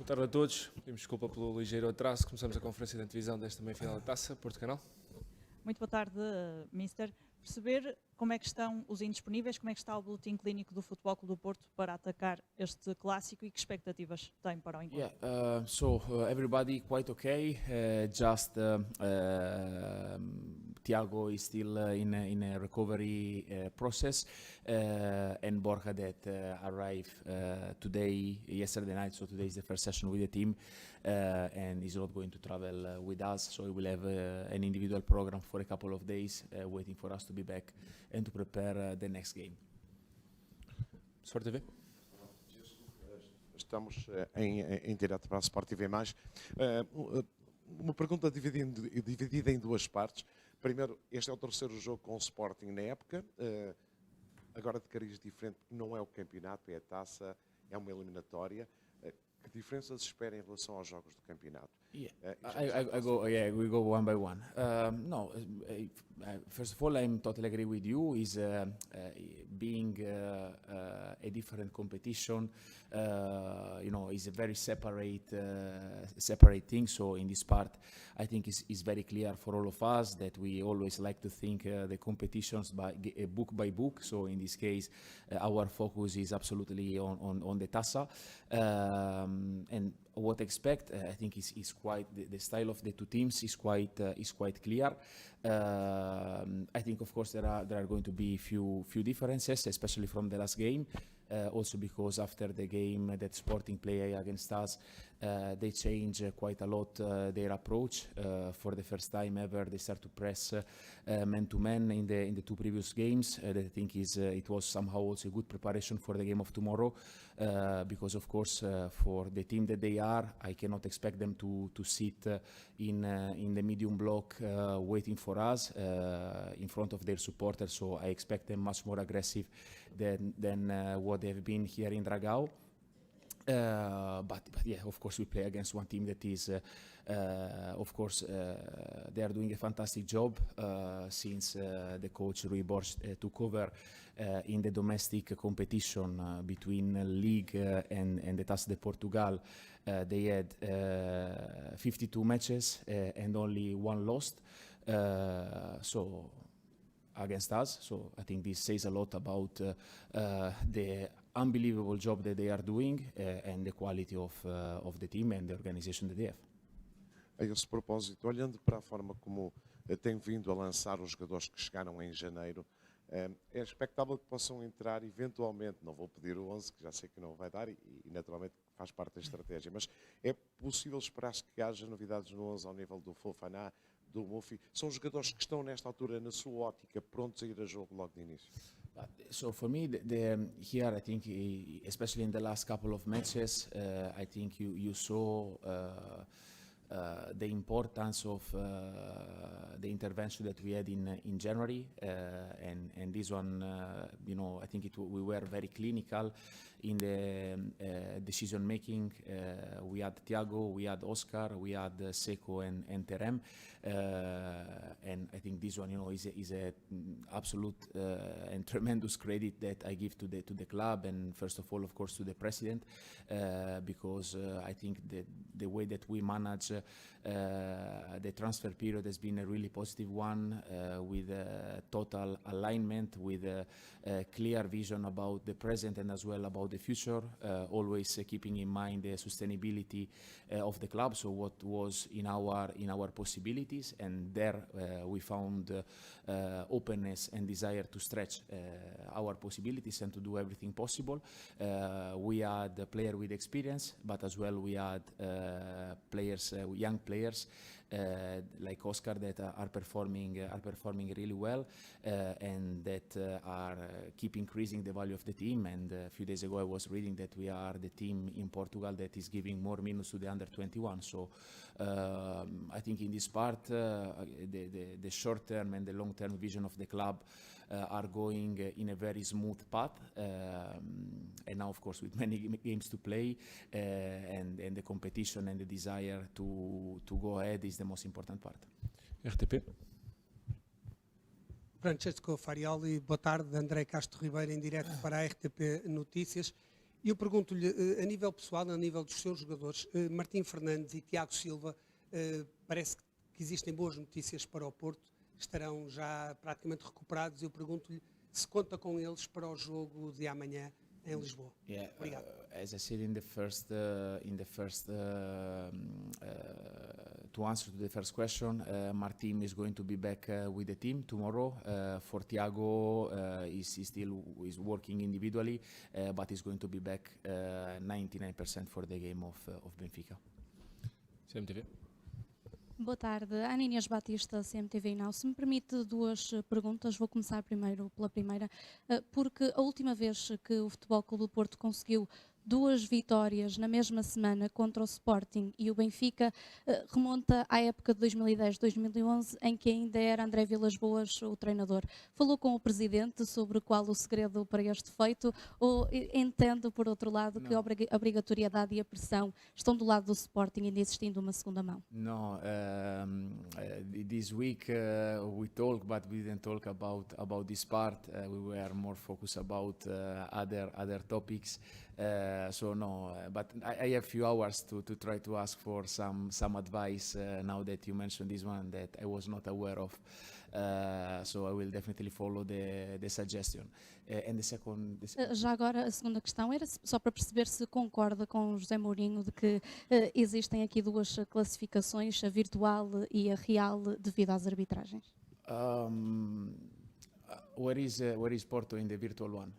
tarde a todos. Pedimos desculpa pelo ligeiro atraso. Começamos a conferência de antevisão desta meia-final da Taça, Porto Canal. Muito boa tarde, Mister. Perceber como é que estão os indisponíveis, como é que está o boletim clínico do Futebol Clube do Porto para atacar este clássico e que expectativas tem para o encontro? Everybody quite okay. Thiago is still in a recovery process, and Borja that arrived yesterday night. So today is the first session with the team, and he's not going to travel with us. So he will have an individual program for a couple of days, waiting for us to be back and to prepare the next game. Sport TV. Estamos em direto para a Sport TV+. Uma pergunta dividida em duas partes. Primeiro, este é o terceiro jogo com o Sporting na época. Agora de cariz diferente, porque não é o campeonato, é a taça, é uma eliminatória. Que diferenças espera em relação aos jogos do campeonato? We go one by one. First of all, I'm totally agree with you. Is being a different competition, is a very separate thing. So in this part, I think is very clear for all of us that we always like to think the competitions book by book. So in this case, our focus is absolutely on the Tassa, and what I expect, I think is quite the style of the two teams is quite clear. I think of course there are going to be few differences, especially from the last game. Also because after the game that Sporting play against us, they change quite a lot their approach. For the first time ever, they start to press man-to-man in the two previous games. That I think it was somehow also a good preparation for the game of tomorrow, because of course for the team that they are, I cannot expect them to sit in the medium block waiting for us in front of their supporters. So I expect them much more aggressive than what they've been here in Dragao. But yeah, of course we play against one team that is, of course, they are doing a fantastic job since the coach Rui Borges took over in the domestic competition between League and the Taça de Portugal. They had 52 matches and only one lost. So against us. So I think this says a lot about the unbelievable job that they are doing and the quality of the team and the organization that they have. A esse propósito, olhando para a forma como tem vindo a lançar os jogadores que chegaram em janeiro, é expectável que possam entrar eventualmente, não vou pedir o 11, que já sei que não vai dar e naturalmente faz parte da estratégia, mas é possível esperar-se que haja novidades no 11 ao nível do Fofana, do Mufi? São jogadores que estão nesta altura, na sua ótica, prontos a ir a jogo logo de início? So for me, here I think, especially in the last couple of matches, I think you saw the importance of the intervention that we had in January, and this one, I think we were very clinical in the decision making. We had Thiago, we had Oscar, we had Seco and Terem, and I think this one, is a absolute and tremendous credit that I give to the club, and first of all, of course, to the president, because I think the way that we manage the transfer period has been a really positive one, with total alignment, with a clear vision about the present and as well about the future, always keeping in mind the sustainability of the club. So what was in our possibilities, and there we found openness and desire to stretch our possibilities and to do everything possible. We had a player with experience, but as well we had players, young players like Oscar that are performing really well, and that are keep increasing the value of the team. And a few days ago I was reading that we are the team in Portugal that is giving more minutes to the under 21. So I think in this part the short term and the long term vision of the club are going in a very smooth path, and now of course with many games to play, and the competition and the desire to go ahead is the most important part. RTP. Francesco Farioli, boa tarde. André Castro Ribeiro em direto para a RTP Notícias. E eu pergunto-lhe, a nível pessoal, a nível dos seus jogadores, Martim Fernandes e Tiago Silva, parece que existem boas notícias para o Porto, estarão já praticamente recuperados. Eu pergunto-lhe se conta com eles para o jogo de amanhã em Lisboa. Yeah, Obrigado. as I said to answer to the first question, Martin is going to be back with the team tomorrow. For Thiago, he's still working individually, but he's going to be back 99% for the game of Benfica. CMTV. Boa tarde, Ana Inês Batista, CMTV Now. Se me permite duas perguntas, vou começar primeiro pela primeira, porque a última vez que o Futebol Clube do Porto conseguiu 2 vitórias na mesma semana contra o Sporting e o Benfica remonta à época de 2010-2011, em que ainda era André Vilas-Boas o treinador. Falou com o Presidente sobre qual o segredo para este feito, ou entende, por outro lado, que a obrigatoriedade e a pressão estão do lado do Sporting, ainda existindo uma segunda mão? No, this week we talk, but we didn't talk about this part. We were more focused about other topics. So no, but I have few hours to try to ask for some advice now that you mentioned this one that I was not aware of. So I will definitely follow the suggestion. And the second. Já agora, a segunda questão era só para perceber se concorda com o José Mourinho de que existem aqui 2 classificações, a virtual e a real, devido às arbitragens. Where is Porto in the virtual one?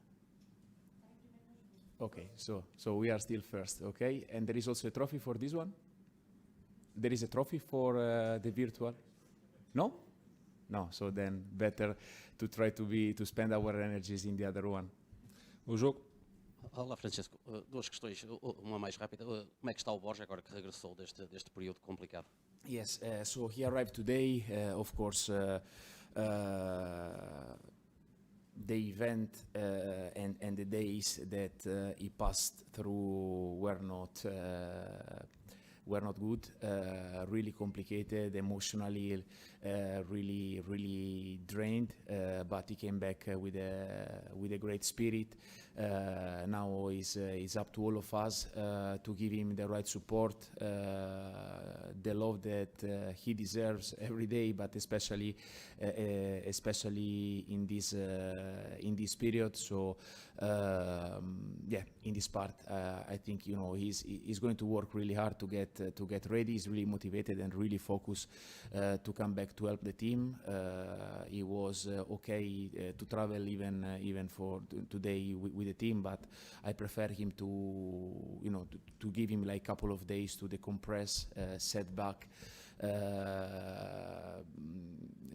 Okay, so we are still first, okay? And there is also a trophy for this one? There is a trophy for the virtual? No? No, so then better to try to spend our energies in the other one. O jogo. Olá, Francisco. 2 questões, uma mais rápida. Como é que está o Borja agora que regressou deste período complicado? Yes, so he arrived today, of course. The event and the days that he passed through were not good, really complicated, emotionally, really drained. But he came back with a great spirit. Now it's up to all of us to give him the right support, the love that he deserves every day, but especially in this period. So in this part, I think he's going to work really hard to get ready. He's really motivated and really focused to come back to help the team. He was okay to travel even for today with the team, but I prefer him to give him like a couple of days to decompress, set back,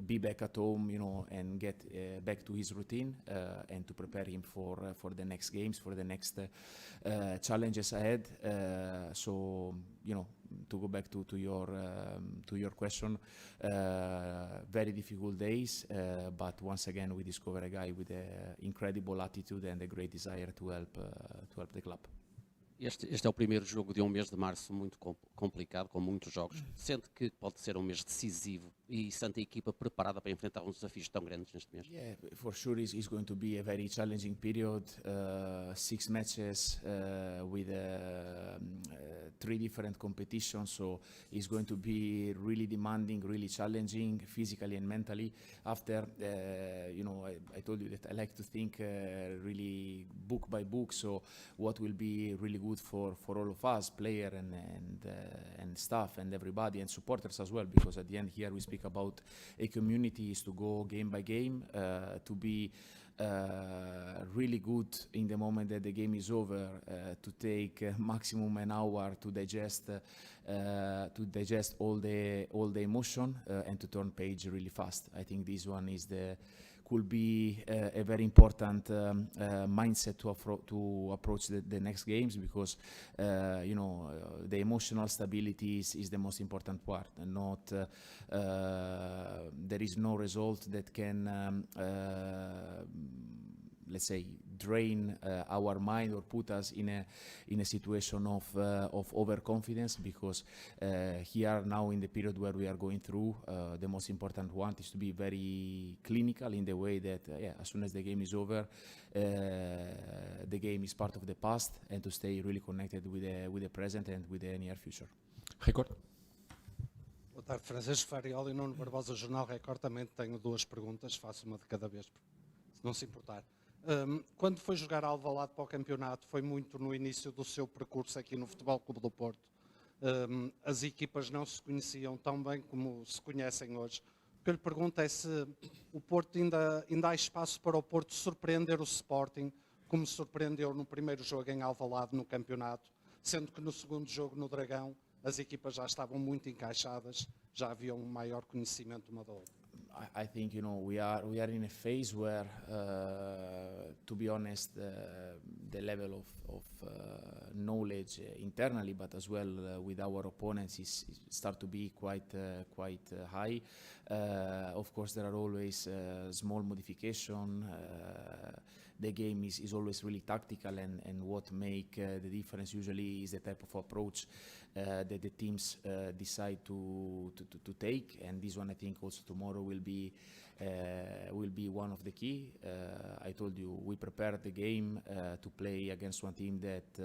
be back at home, and get back to his routine, and to prepare him for the next games, for the next challenges ahead. So to go back to your question, very difficult days, but once again we discover a guy with an incredible attitude and a great desire to help the club. Este é o primeiro jogo de um mês de março muito complicado, com muitos jogos. Sente que pode ser um mês decisivo e sente a equipa preparada para enfrentar uns desafios tão grandes neste mês? Yeah, for sure it's going to be a very challenging period. 6 matches with 3 different competitions, so it's going to be really demanding, really challenging, physically and mentally. After, I told you that I like to think really book by book, so what will be really good for all of us, player and staff and everybody and supporters as well, because at the end here we speak about a community is to go game by game, to be really good in the moment that the game is over, to take maximum an hour to digest all the emotion, and to turn page really fast. I think this one could be a very important mindset to approach the next games, because the emotional stability is the most important part, and not there is no result that can let's say drain our mind or put us in a situation of overconfidence, because here now in the period where we are going through, the most important one is to be very clinical in the way that as soon as the game is over, the game is part of the past, and to stay really connected with the present and with the near future. Record. Boa tarde, Francisco Farioli e Nuno Barbosa, Jornal Record. Também tenho duas perguntas, faço uma de cada vez, se não se importar. Quando foi jogar Alvalade para o campeonato, foi muito no início do seu percurso aqui no Futebol Clube do Porto. As equipas não se conheciam tão bem como se conhecem hoje. O que eu lhe pergunto é se o Porto ainda há espaço para o Porto surpreender o Sporting, como surpreendeu no primeiro jogo em Alvalade no campeonato, sendo que no segundo jogo no Dragão as equipas já estavam muito encaixadas, já havia um maior conhecimento uma da outra. I think we are in a phase where, to be honest, the level of knowledge internally, but as well with our opponents, is start to be quite high. Of course, there are always small modification. The game is always really tactical, and what make the difference usually is the type of approach that the teams decide to take, and this one I think also tomorrow will be one of the key. I told you we prepared the game to play against one team that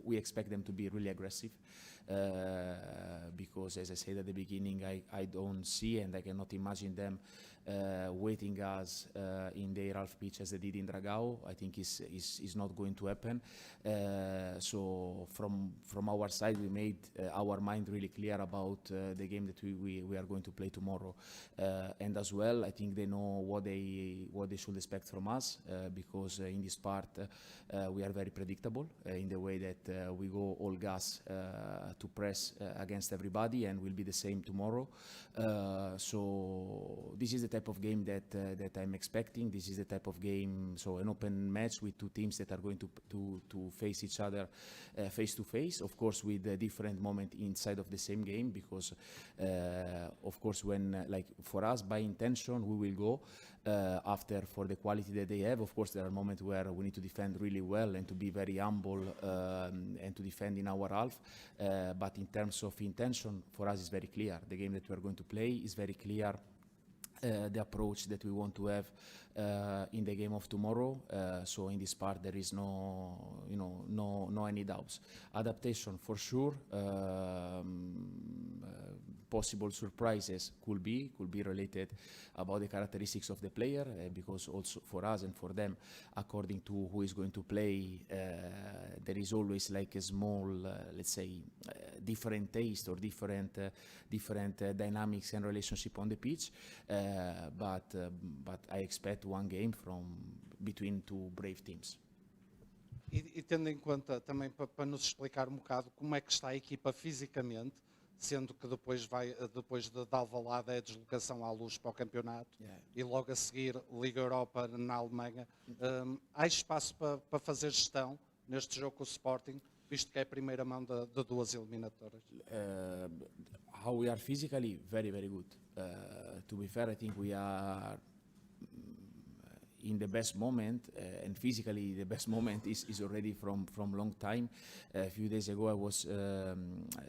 we expect them to be really aggressive, because as I said at the beginning, I don't see and I cannot imagine them waiting us in their half pitch as they did in Dragao. I think is not going to happen. So from our side, we made our mind really clear about the game that we are going to play tomorrow, and as well, I think they know what they should expect from us, because in this part we are very predictable in the way that we go all gas to press against everybody, and will be the same tomorrow. So this is the type of game that I'm expecting. This is the type of game, so an open match with two teams that are going to face each other face to face, of course with a different moment inside of the same game, because of course when, like for us, by intention we will go after for the quality that they have. Of course there are moments where we need to defend really well and to be very humble and to defend in our half, but in terms of intention, for us is very clear. The game that we are going to play is very clear. The approach that we want to have in the game of tomorrow. So in this part there is no any doubts. Adaptation for sure. Possible surprises could be related about the characteristics of the player, because also for us and for them, according to who is going to play, there is always like a small, let's say, different taste or different dynamics and relationship on the pitch. But I expect one game from between two brave teams. E tendo em conta também para nos explicar um bocado como é que está a equipa fisicamente, sendo que depois de Alvalade é a deslocação à Luz para o campeonato, e logo a seguir Liga Europa na Alemanha, há espaço para fazer gestão neste jogo com o Sporting, visto que é a primeira mão de duas eliminatórias? How we are physically, very, very good. To be fair, I think we are in the best moment, and physically the best moment is already from long time. A few days ago I was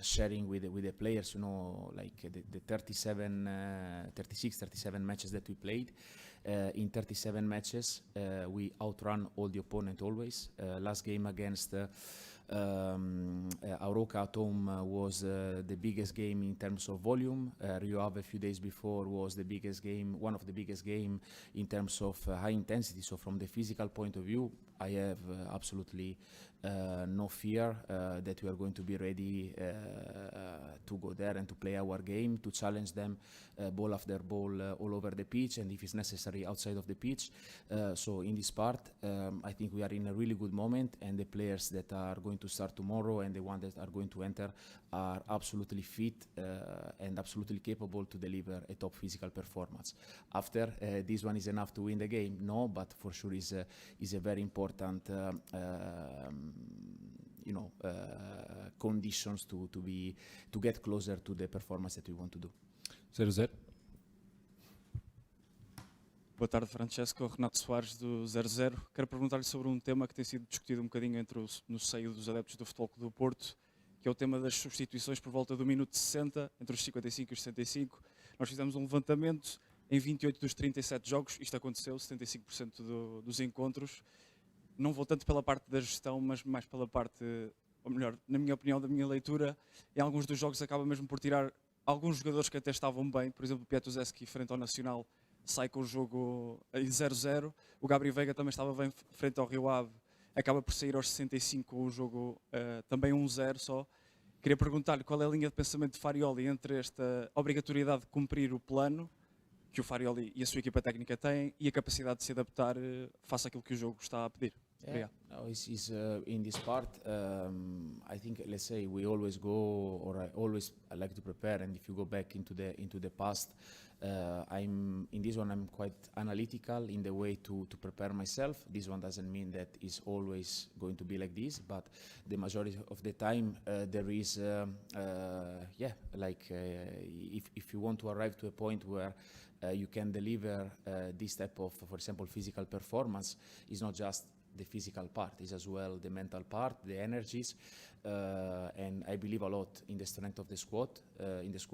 sharing with the players, like the 36, 37 matches that we played. In 37 matches we outrun all the opponent always. Last game against Aroca at home was the biggest game in terms of volume. Rio Ave a few days before was the biggest game, one of the biggest game in terms of high intensity. So from the physical point of view, I have absolutely no fear that we are going to be ready to go there and to play our game, to challenge them ball after ball all over the pitch, and if it's necessary outside of the pitch. So in this part, I think we are in a really good moment, and the players that are going to start tomorrow and the ones that are going to enter are absolutely fit and absolutely capable to deliver a top physical performance. After this one is enough to win the game? No, but for sure is a very important conditions to get closer to the performance that we want to do. 0-0. Boa tarde, Francesco. Renato Soares, do 00. Quero perguntar-lhe sobre um tema que tem sido discutido um bocadinho no seio dos adeptos do Futebol Clube do Porto, que é o tema das substituições por volta do minuto 60, entre os 55 e os 65. Nós fizemos um levantamento em 28 dos 37 jogos, isto aconteceu, 75% dos encontros. Não vou tanto pela parte da gestão, mas mais pela parte, ou melhor, na minha opinião, da minha leitura, em alguns dos jogos acaba mesmo por tirar alguns jogadores que até estavam bem, por exemplo, o Piatoszewski frente ao Nacional, sai com o jogo em 0-0. O Gabriel Veiga também estava bem frente ao Rio Ave, acaba por sair aos 65 com o jogo também 1-0 só. Queria perguntar-lhe qual é a linha de pensamento de Farioli entre esta obrigatoriedade de cumprir o plano que o Farioli e a sua equipa técnica têm e a capacidade de se adaptar face àquilo que o jogo está a pedir. Yeah, no, in this part, I think, let's say, we always go, or I like to prepare, and if you go back into the past, in this one I'm quite analytical in the way to prepare myself. This one doesn't mean that it's always going to be like this, but the majority of the time there is, if you want to arrive to a point where you can deliver this type of, for example, physical performance, it's not just the physical part, is as well the mental part, the energies, and I believe a lot in the strength of the squad. In this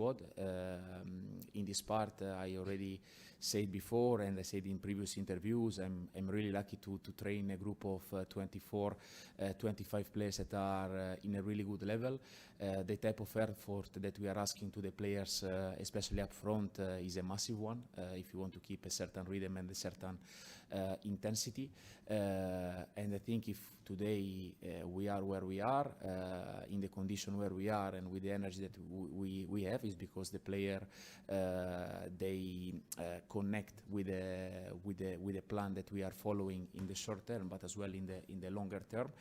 part, I already said before, and I said in previous interviews, I'm really lucky to train a group of 25 players that are in a really good level. The type of effort that we are asking to the players, especially up front, is a massive one. If you want to keep a certain rhythm and a certain intensity, and I think if today we are where we are, in the condition where we are, and with the energy that we have, is because the player they connect with the plan that we are following in the short term, but as well in the longer term.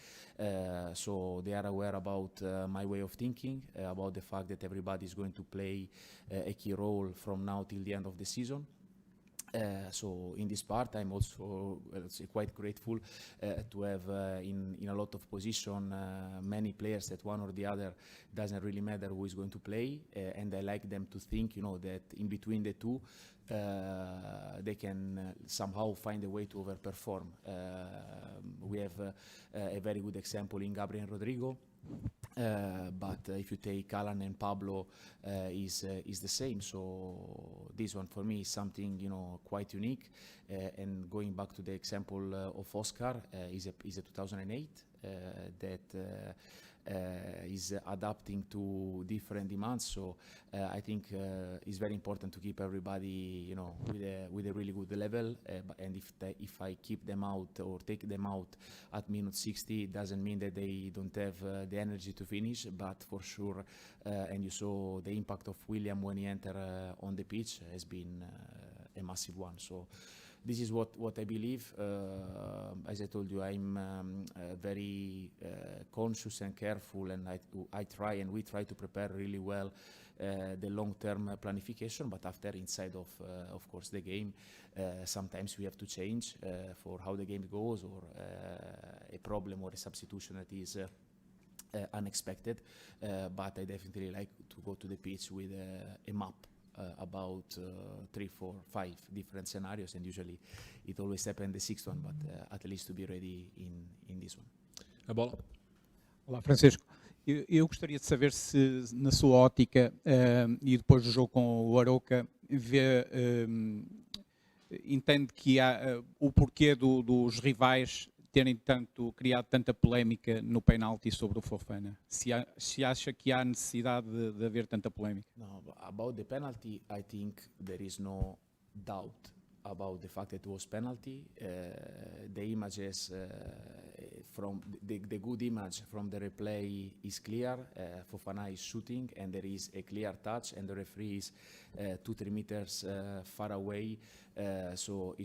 So they are aware about my way of thinking, about the fact that everybody is going to play a key role from now till the end of the season. So in this part, I'm also quite grateful to have in a lot of position many players that one or the other doesn't really matter who is going to play, and I like them to think, that in between the two they can somehow find a way to overperform. We have a very good example in Gabriel and Rodrigo. But if you take Alan and Pablo, is the same. So this one for me is something quite unique. And going back to the example of Oscar, is a 2008 that is adapting to different demands. So I think it's very important to keep everybody with a really good level. And if I keep them out or take them out at minute 60, it doesn't mean that they don't have the energy to finish, but for sure, and you saw the impact of William when he entered on the pitch has been a massive one. So this is what I believe. As I told you, I'm very conscious and careful, and we try to prepare really well the long-term planification. But after, inside of course, the game, sometimes we have to change for how the game goes, or a problem or a substitution that is unexpected. But I definitely like to go to the pitch with a map. About 3, 4, 5 different scenarios, and usually it always happens the sixth one, but at least to be ready in this one. A bola. Olá, Francisco. Eu gostaria de saber se, na sua ótica, e depois do jogo com o Arouca, entende que há o porquê dos rivais terem criado tanta polémica no penalti sobre o Fofana. Se acha que há necessidade de haver tanta polémica? No, about the penalty, I think there is no doubt about the fact that it was penalty. The images from the good image from the replay is clear. Fofana is shooting, and there is a clear touch, and the referee is 2-3 meters far away. So he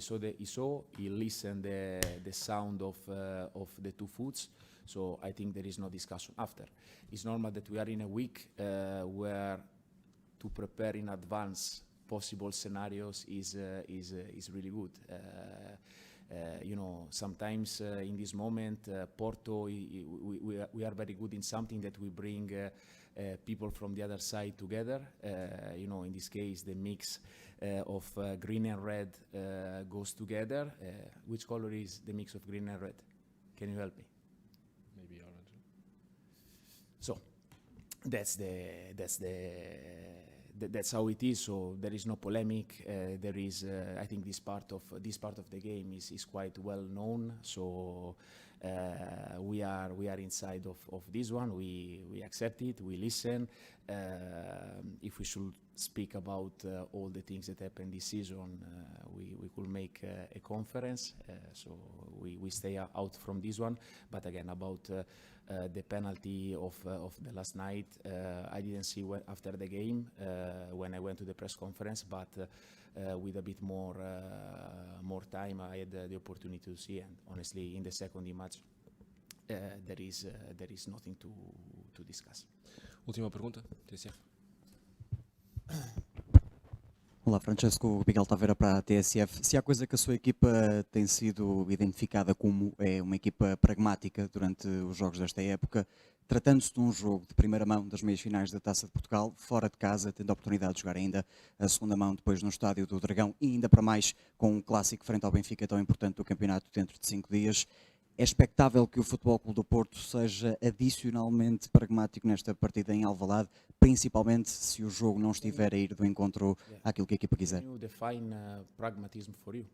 listened the sound of the 2 foots. So I think there is no discussion after. It's normal that we are in a week where to prepare in advance possible scenarios is really good. Sometimes in this moment, Porto, we are very good in something that we bring people from the other side together. In this case, the mix of green and red goes together. Which color is the mix of green and red? Can you help me? Maybe orange. So that's how it is. So there is no polemic. There is, I think, this part of the game is quite well known. So we are inside of this one. We accept it. We listen. If we should speak about all the things that happened this season, we could make a conference. So we stay out from this one. But again, about the penalty of the last night, I didn't see after the game when I went to the press conference, but with a bit more time, I had the opportunity to see. And honestly, in the second image, there is nothing to discuss. Última pergunta, TSF. Olá, Francesco, Miguel Taveira para a TSF. Se há coisa que a sua equipa tem sido identificada como é uma equipa pragmática durante os jogos desta época, tratando-se de um jogo de primeira mão das meias finais da Taça de Portugal, fora de casa, tendo a oportunidade de jogar ainda a segunda mão depois no Estádio do Dragão e ainda para mais com um clássico frente ao Benfica tão importante do campeonato dentro de 5 dias, é expectável que o Futebol Clube do Porto seja adicionalmente pragmático nesta partida em Alvalade, principalmente se o jogo não estiver a ir do encontro àquilo que a equipa quiser. Can you define pragmatism for you?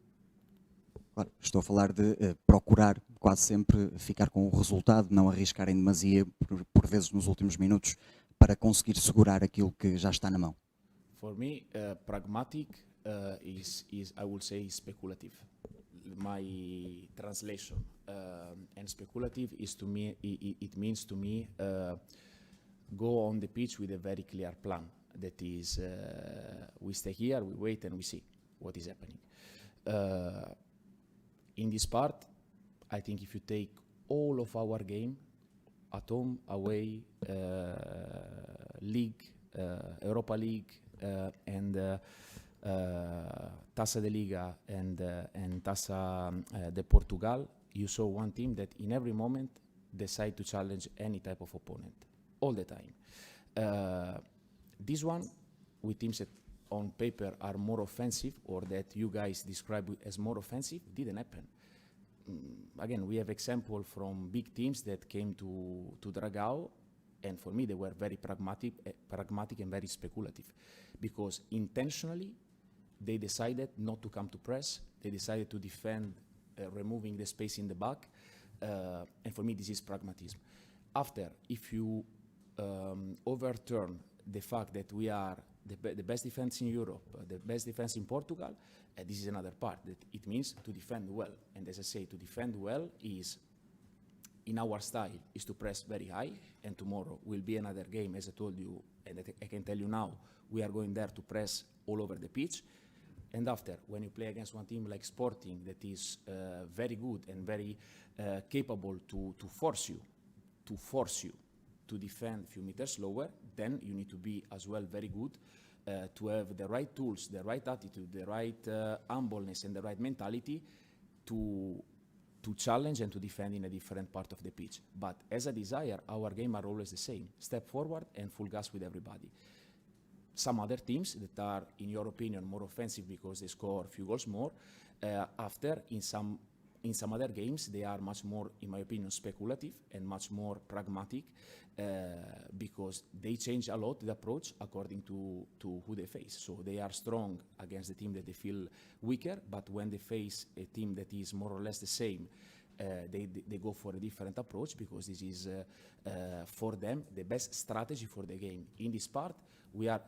Claro, estou a falar de procurar quase sempre ficar com o resultado, não arriscar em demasia, por vezes nos últimos minutos, para conseguir segurar aquilo que já está na mão. For me, pragmatic is I will say speculative. My translation and speculative is to me it means to me go on the pitch with a very clear plan. That is, we stay here, we wait, and we see what is happening. In this part, I think if you take all of our game at home, away, league, Europa League, and Taça de Liga and Taça de Portugal, you saw one team that in every moment decide to challenge any type of opponent, all the time. This one, with teams that on paper are more offensive or that you guys describe as more offensive, didn't happen. Again, we have example from big teams that came to Dragao, and for me they were very pragmatic and very speculative, because intentionally they decided not to come to press. They decided to defend, removing the space in the back. And for me, this is pragmatism. After, if you overturn the fact that we are the best defense in Europe, the best defense in Portugal, this is another part. That it means to defend well. And as I say, to defend well is, in our style, is to press very high. And tomorrow will be another game, as I told you, and I can tell you now, we are going there to press all over the pitch. And after, when you play against one team like Sporting that is very good and very capable to force you to defend a few meters lower, then you need to be as well very good to have the right tools, the right attitude, the right humbleness and the right mentality to challenge and to defend in a different part of the pitch. But as a desire, our game are always the same. Step forward and full gas with everybody. Some other teams that are, in your opinion, more offensive because they score a few goals more, after, in some other games, they are much more, in my opinion, speculative and much more pragmatic because they change a lot the approach according to who they face. So they are strong against the team that they feel weaker, but when they face a team that is more or less the same, they go for a different approach because this is, for them, the best strategy for the game. In this part, we are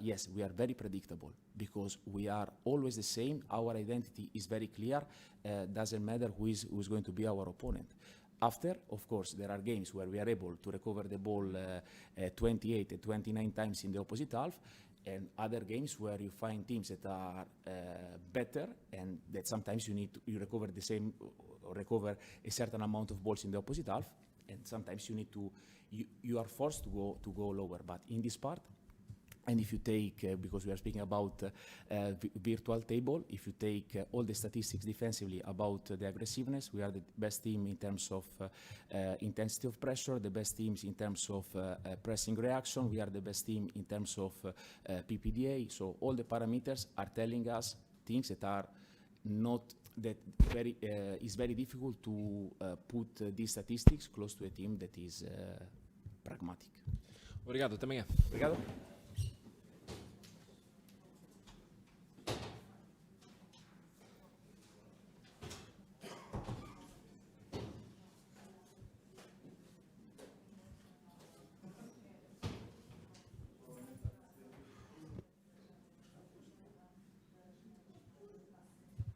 very predictable because we are always the same. Our identity is very clear. Doesn't matter who is going to be our opponent. After, of course, there are games where we are able to recover the ball 28 and 29 times in the opposite half, and other games where you find teams that are better and that sometimes you recover the same, or recover a certain amount of balls in the opposite half, and sometimes you are forced to go lower. But in this part, And if you take, because we are speaking about virtual table, if you take all the statistics defensively about the aggressiveness, we are the best team in terms of intensity of pressure, the best teams in terms of pressing reaction, we are the best team in terms of PPDA. So all the parameters are telling us things that are not that very, it's very difficult to put these statistics close to a team that is pragmatic. Obrigado, até amanhã. Obrigado.